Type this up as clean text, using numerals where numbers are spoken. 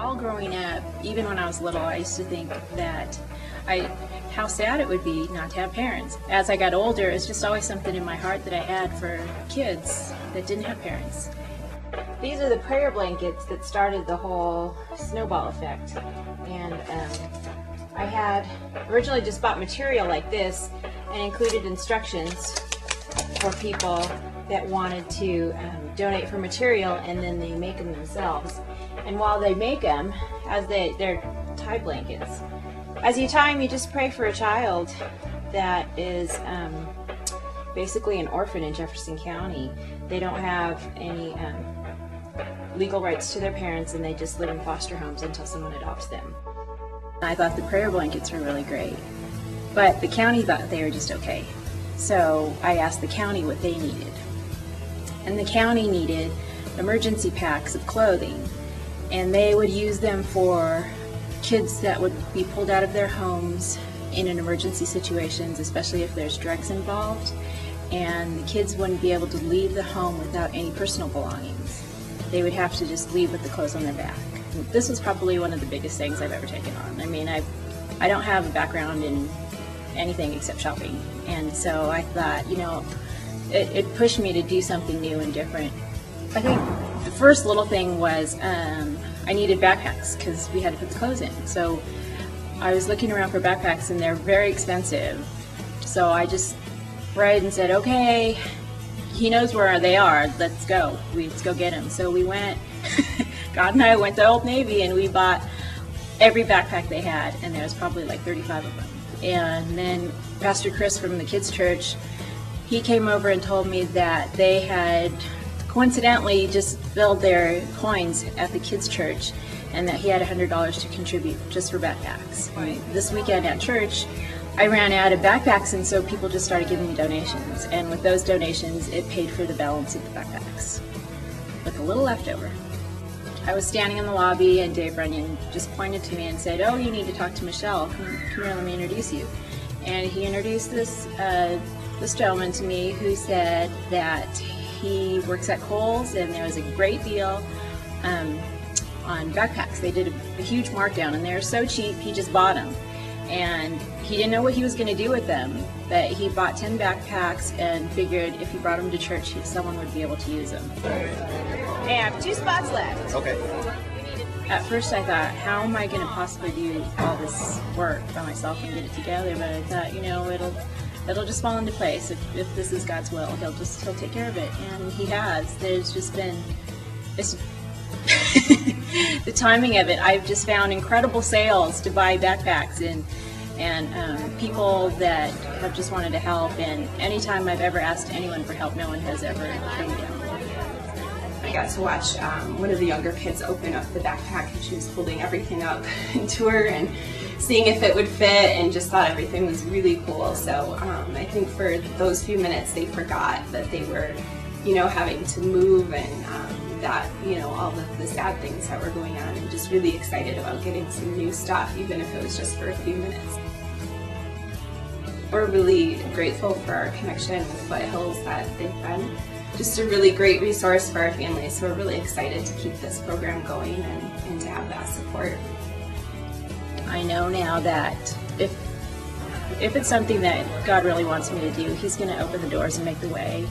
all growing up, even when I was little, I used to think that how sad it would be not to have parents. As I got older, it's just always something in my heart that I had for kids that didn't have parents. These are the prayer blankets that started the whole snowball effect. And I had originally just bought material like this and included instructions for people that wanted to donate for material, and then they make them themselves. And while they make them, they're tie blankets. As you tie them, you just pray for a child that is basically an orphan in Jefferson County. They don't have any legal rights to their parents, and they just live in foster homes until someone adopts them. I thought the prayer blankets were really great, but the county thought they were just okay. So I asked the county what they needed. And the county needed emergency packs of clothing, and they would use them for kids that would be pulled out of their homes in an emergency situations, especially if there's drugs involved, and the kids wouldn't be able to leave the home without any personal belongings. They would have to just leave with the clothes on their back. And this was probably one of the biggest things I've ever taken on. I mean, I don't have a background in anything except shopping, and so I thought, you know, it pushed me to do something new and different. I think the first little thing was I needed backpacks because we had to put the clothes in. So I was looking around for backpacks, and they're very expensive. So I just read and said, okay, he knows where they are, let's go. Let's go get them. So we went, God and I went to Old Navy, and we bought every backpack they had, and there was probably like 35 of them. And then Pastor Chris from the kids' church, he came over and told me that they had coincidentally just filled their coins at the kids' church, and that he had $100 to contribute just for backpacks. Right. This weekend at church, I ran out of backpacks, and so people just started giving me donations. And with those donations, it paid for the balance of the backpacks, with a little leftover. I was standing in the lobby, and Dave Runyon just pointed to me and said, "Oh, you need to talk to Michelle. Come here, let me introduce you." And he introduced this gentleman to me who said that he works at Kohl's, and there was a great deal on backpacks. They did a huge markdown, and they were so cheap, he just bought them. And he didn't know what he was going to do with them, but he bought 10 backpacks and figured if he brought them to church, someone would be able to use them. I have 2 spots left. Okay. At first I thought, how am I going to possibly do all this work by myself and get it together? But I thought, you know, it'll just fall into place. If this is God's will, he'll take care of it. And he has. There's just been the timing of it. I've just found incredible sales to buy backpacks, and people that have just wanted to help. And anytime I've ever asked anyone for help, no one has ever turned me down. I got to watch one of the younger kids open up the backpack, and she was holding everything up to her and seeing if it would fit, and just thought everything was really cool. So I think for those few minutes they forgot that they were, you know, having to move, and that, you know, all the sad things that were going on, and just really excited about getting some new stuff, even if it was just for a few minutes. We're really grateful for our connection with Foothills, that they've been just a really great resource for our families. So we're really excited to keep this program going and to have that support. I know now that if it's something that God really wants me to do, he's going to open the doors and make the way.